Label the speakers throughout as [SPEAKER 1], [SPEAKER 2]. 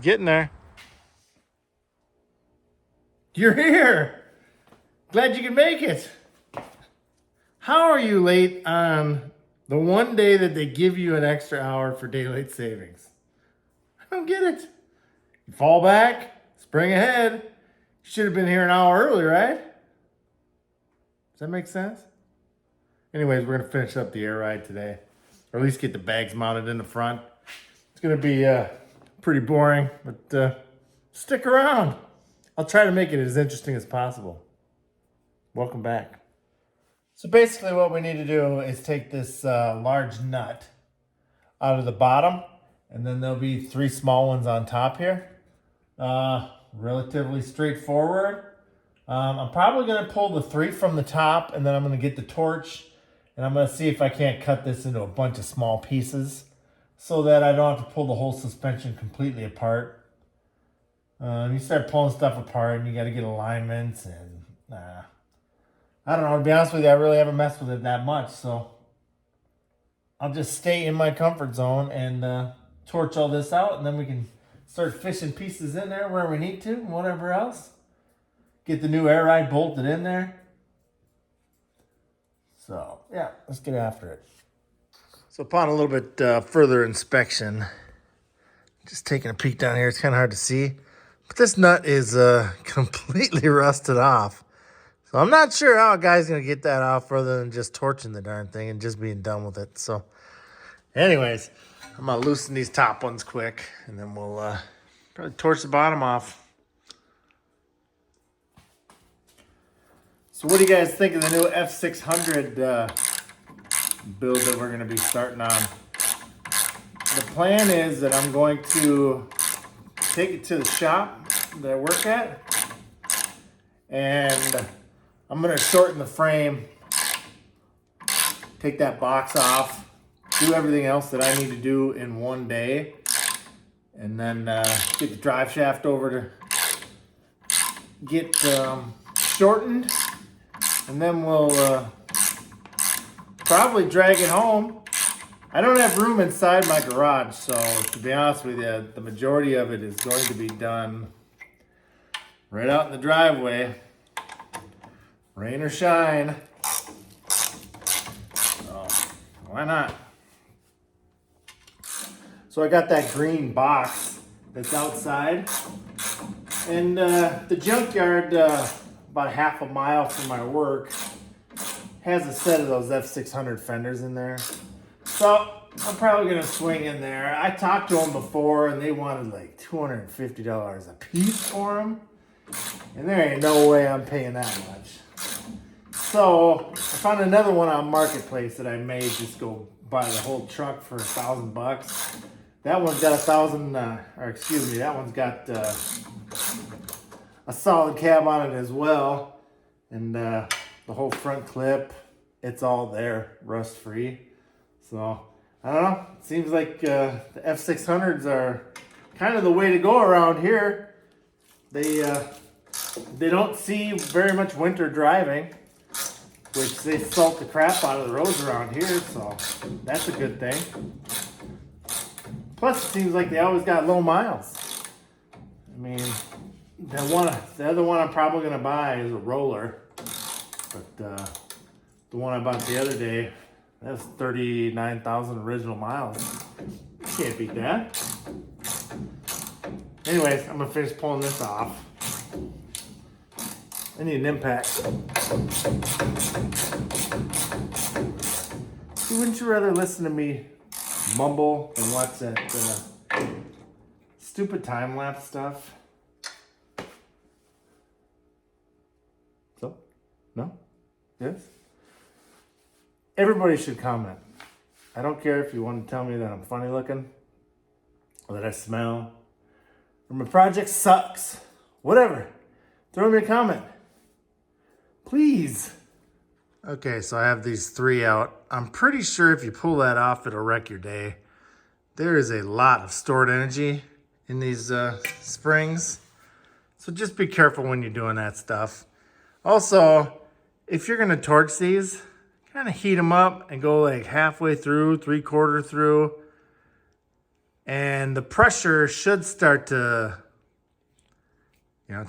[SPEAKER 1] getting there.
[SPEAKER 2] You're here. Glad you could make it. How are you late on the one day that they give you an extra hour for daylight savings? I don't get it. You fall back, spring ahead. You should have been here an hour early, right? Does that make sense? Anyways, we're going to finish up the air ride today. Or at least get the bags mounted in the front. It's going to be pretty boring, but stick around. I'll try to make it as interesting as possible. Welcome back. So basically what we need to do is take this large nut out of the bottom, and then there'll be 3 small ones on top here. Relatively straightforward. I'm probably going to pull the 3 from the top, and then I'm going to get the torch, and I'm going to see if I can't cut this into a bunch of small pieces so that I don't have to pull the whole suspension completely apart. You start pulling stuff apart, and you got to get alignments, and I don't know, to be honest with you, I really haven't messed with it that much, so I'll just stay in my comfort zone and torch all this out, and then we can start fishing pieces in there where we need to, and whatever else. Get the new air ride bolted in there. So, yeah, let's get after it. So upon a little bit further inspection, just taking a peek down here, it's kind of hard to see, but this nut is completely rusted off. So I'm not sure how a guy's going to get that off other than just torching the darn thing and just being done with it. So anyways, I'm going to loosen these top ones quick, and then we'll probably torch the bottom off. So what do you guys think of the new F600 build that we're going to be starting on? The plan is that I'm going to take it to the shop that I work at, and I'm going to shorten the frame, take that box off, do everything else that I need to do in one day, and then get the drive shaft over to get shortened, and then we'll probably drag it home. I don't have room inside my garage, so to be honest with you, the majority of it is going to be done right out in the driveway. Rain or shine. So, why not? So I got that green box that's outside. And the junkyard, about half a mile from my work, has a set of those F600 fenders in there. So I'm probably going to swing in there. I talked to them before, and they wanted like $250 a piece for them. And there ain't no way I'm paying that much. So I found another one on Marketplace that I may just go buy the whole truck for $1,000. That one's got that one's got a solid cab on it as well, and the whole front clip, it's all there, rust free. So I don't know. It seems like the F600s are kind of the way to go around here. They don't see very much winter driving, which they salt the crap out of the roads around here, so that's a good thing. Plus, it seems like they always got low miles. I mean, the other one I'm probably going to buy is a roller, but the one I bought the other day, that's 39,000 original miles. Can't beat that. Anyways, I'm going to finish pulling this off. I need an impact. See, wouldn't you rather listen to me mumble and watch that stupid time-lapse stuff? So? No? Yes? Everybody should comment. I don't care if you want to tell me that I'm funny looking, or that I smell, or my project sucks. Whatever. Throw me a comment. Please. Okay, so I have these 3 out. I'm pretty sure if you pull that off, it'll wreck your day. There is a lot of stored energy in these springs. So just be careful when you're doing that stuff. Also, if you're gonna torch these, kind of heat them up and go like halfway through, 3/4 through. And the pressure should start to,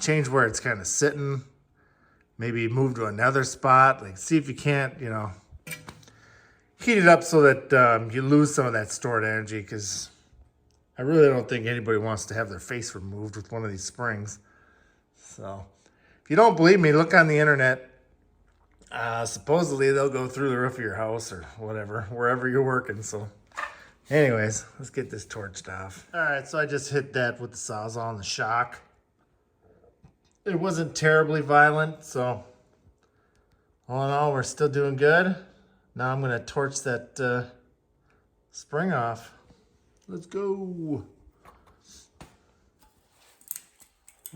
[SPEAKER 2] change where it's kind of sitting. Maybe move to another spot. Like, see if you can't, heat it up so that you lose some of that stored energy, because I really don't think anybody wants to have their face removed with one of these springs. So if you don't believe me, look on the internet. Supposedly they'll go through the roof of your house or whatever, wherever you're working. So anyways, let's get this torched off. All right, so I just hit that with the Sawzall and the shock. It wasn't terribly violent, so all in all, we're still doing good. Now I'm gonna torch that spring off. Let's go.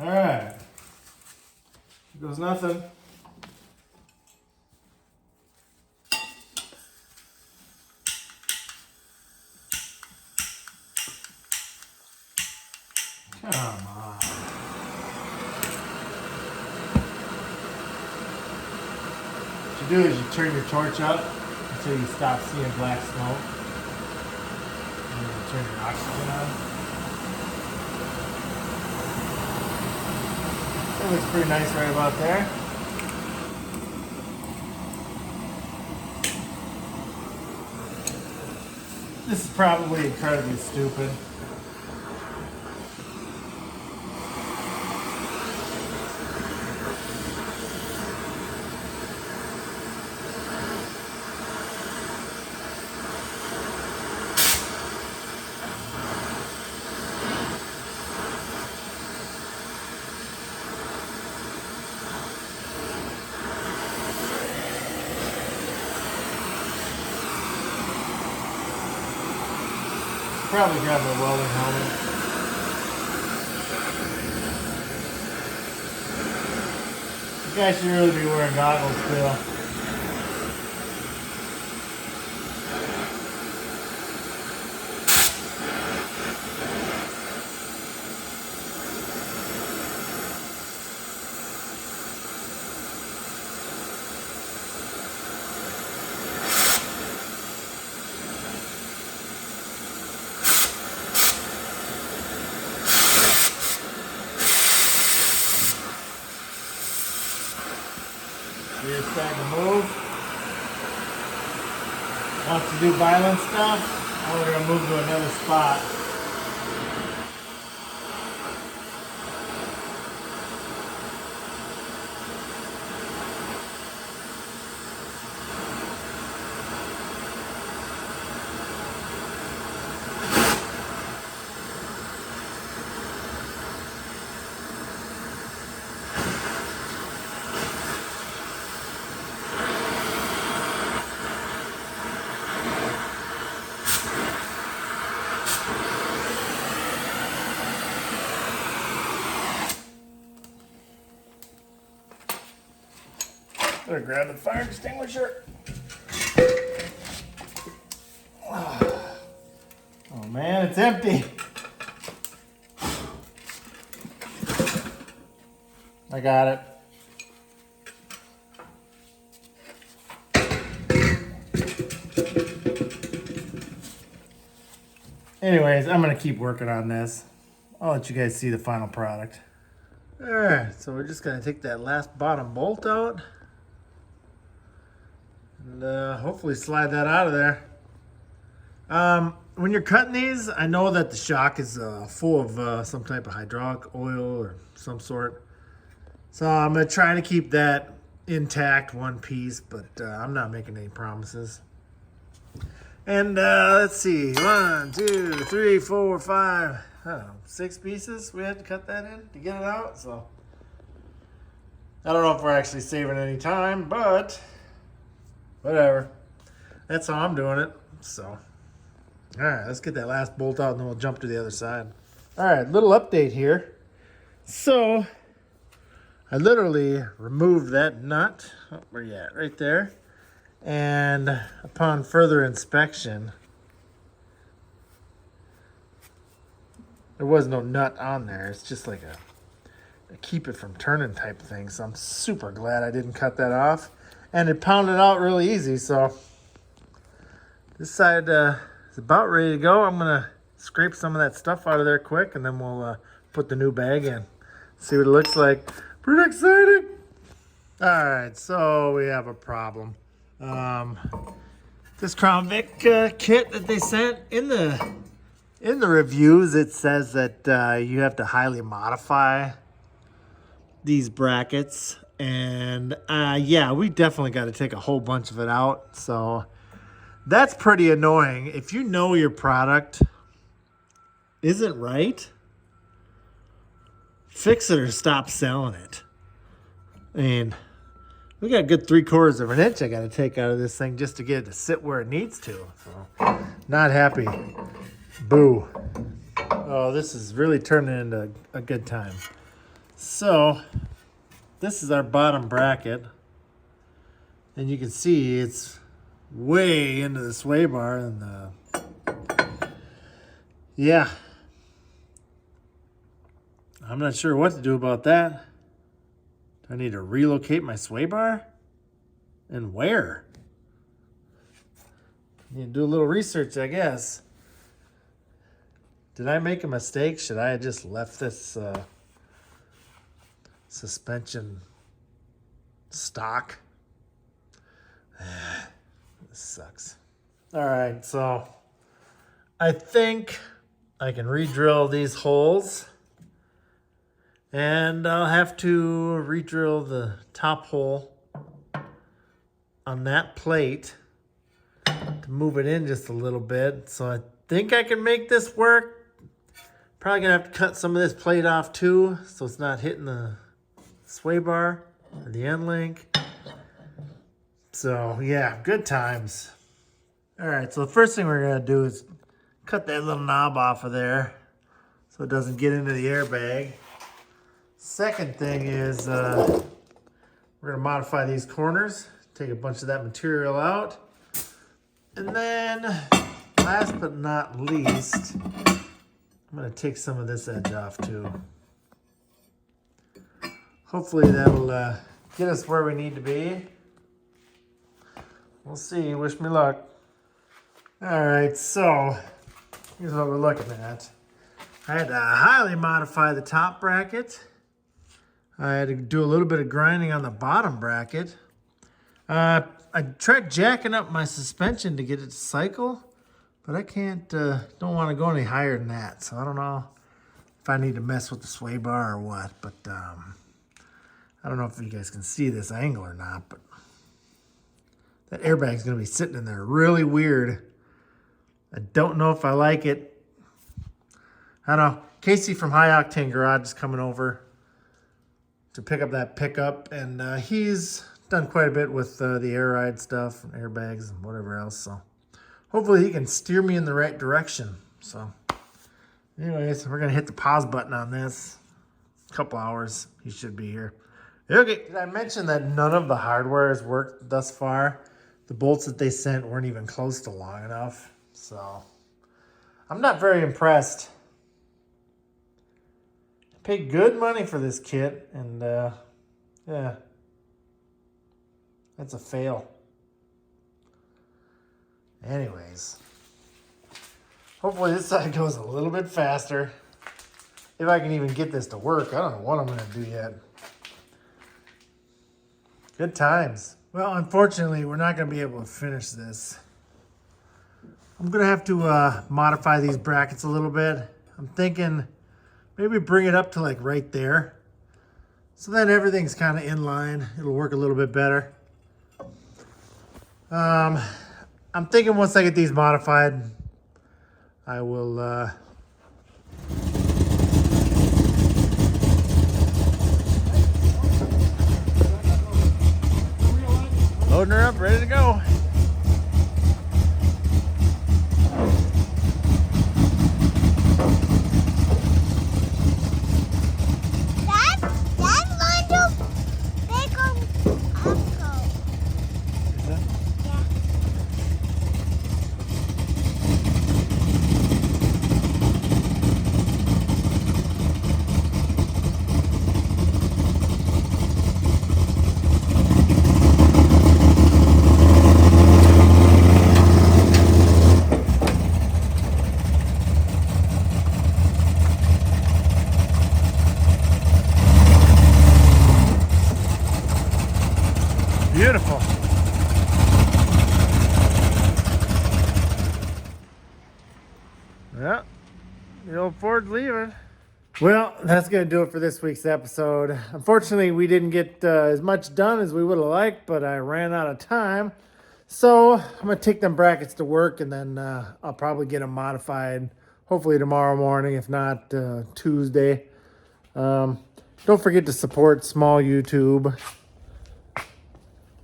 [SPEAKER 2] All right, here goes nothing. Come on. What you do is you turn your torch up until you stop seeing black smoke. And then you turn your oxygen on. That looks pretty nice right about there. This is probably incredibly stupid. Probably grab a welding helmet. You guys should really be wearing goggles still. You're starting to move. Wants to do violent stuff. Now we're going to move to another spot. Better grab the fire extinguisher. Oh man, it's empty. I got it. Anyways, I'm gonna keep working on this. I'll let you guys see the final product. All right, so we're just gonna take that last bottom bolt out. And hopefully slide that out of there. When you're cutting these, I know that the shock is full of some type of hydraulic oil or some sort. So I'm going to try to keep that intact, one piece, but I'm not making any promises. And let's see, 1, 2, 3, 4, 5, I don't know, 6 pieces we had to cut that in to get it out. So I don't know if we're actually saving any time, but whatever. That's how I'm doing it. So, all right, let's get that last bolt out and then we'll jump to the other side. All right, little update here. So, I literally removed that nut. Oh, where you at? Right there. And upon further inspection, there was no nut on there. It's just like a keep it from turning type thing. So I'm super glad I didn't cut that off. And it pounded out really easy, so this side is about ready to go. I'm gonna scrape some of that stuff out of there quick, and then we'll put the new bag in. See what it looks like. Pretty exciting. All right, so we have a problem. This Crown Vic kit that they sent, in the reviews, it says that you have to highly modify these brackets. And yeah, we definitely got to take a whole bunch of it out. So that's pretty annoying. If you know your product isn't right, fix it or stop selling it. I mean, we got a good 3/4 of an inch I got to take out of this thing just to get it to sit where it needs to. So, not happy. Boo. Oh, this is really turning into a good time. So, this is our bottom bracket. And you can see it's way into the sway bar. And yeah. I'm not sure what to do about that. Do I need to relocate my sway bar? And where? You do a little research, I guess. Did I make a mistake? Should I have just left this suspension stock? This sucks. All right, so I think I can re-drill these holes. And I'll have to re-drill the top hole on that plate to move it in just a little bit. So I think I can make this work. Probably gonna have to cut some of this plate off too, so it's not hitting the sway bar or the end link. So yeah, good times. All right, so the first thing we're gonna do is cut that little knob off of there so it doesn't get into the airbag. Second thing is we're going to modify these corners, take a bunch of that material out. And then last but not least, I'm going to take some of this edge off too. Hopefully that'll get us where we need to be. We'll see. Wish me luck. All right, so here's what we're looking at. I had to highly modify the top bracket. I had to do a little bit of grinding on the bottom bracket. I tried jacking up my suspension to get it to cycle, but I can't, don't want to go any higher than that. So I don't know if I need to mess with the sway bar or what, but I don't know if you guys can see this angle or not, but that airbag's gonna be sitting in there really weird. I don't know if I like it. I don't know. Casey from High Octane Garage is coming over to pick up that pickup, and he's done quite a bit with the air ride stuff and airbags and whatever else, so hopefully he can steer me in the right direction. So anyways, we're gonna hit the pause button on this. A couple hours, he should be here. Okay, did I mention that none of the hardware has worked thus far? The bolts that they sent weren't even close to long enough, so I'm not very impressed. Paid good money for this kit, and yeah, that's a fail. Anyways, hopefully this side goes a little bit faster. If I can even get this to work, I don't know what I'm gonna do yet. Good times. Well, unfortunately, we're not gonna be able to finish this. I'm gonna have to modify these brackets a little bit. I'm thinking maybe bring it up to like right there. So then everything's kind of in line. It'll work a little bit better. I'm thinking once I get these modified, I will loading her up, ready to go. towards leaving. Well, that's going to do it for this week's episode. Unfortunately, we didn't get as much done as we would have liked, but I ran out of time. So I'm going to take them brackets to work, and then I'll probably get them modified, hopefully tomorrow morning, if not Tuesday. Don't forget to support small YouTube,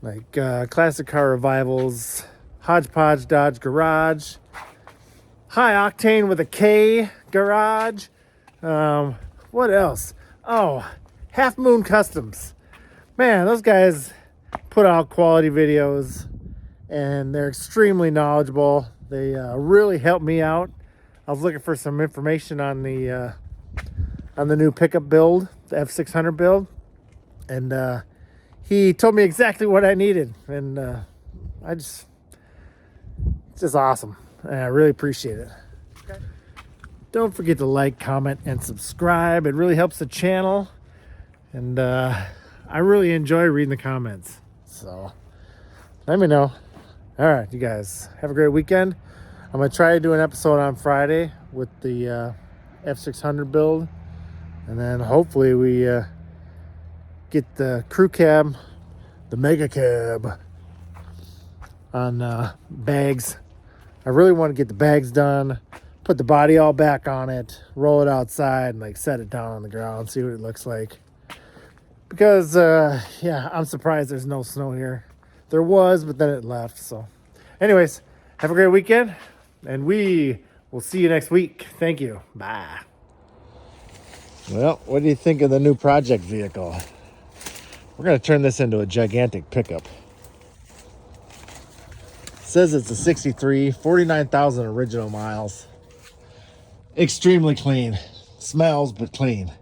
[SPEAKER 2] like Classic Car Revivals, Hodgepodge Dodge Garage, High Octane with a K Garage. What else? Oh, Half Moon Customs. Man, those guys put out quality videos, and they're extremely knowledgeable. They really helped me out. I was looking for some information on the new pickup build, the f600 build, and he told me exactly what I needed, and it's just awesome, and I really appreciate it. Okay. Don't forget to like, comment, and subscribe. It really helps the channel, and I really enjoy reading the comments, so let me know. All right, you guys have a great weekend. I'm gonna try to do an episode on Friday with the f600 build, and then hopefully we get the crew cab, the mega cab, on bags. I really want to get the bags done, put the body all back on it, roll it outside, and like set it down on the ground, see what it looks like. Because yeah, I'm surprised there's no snow here. There was, but then it left. So anyways, have a great weekend, and we will see you next week. Thank you. Bye. Well, what do you think of the new project vehicle? We're going to turn this into a gigantic pickup. It says it's a 63, 49,000 original miles. Extremely clean. Smells, but clean.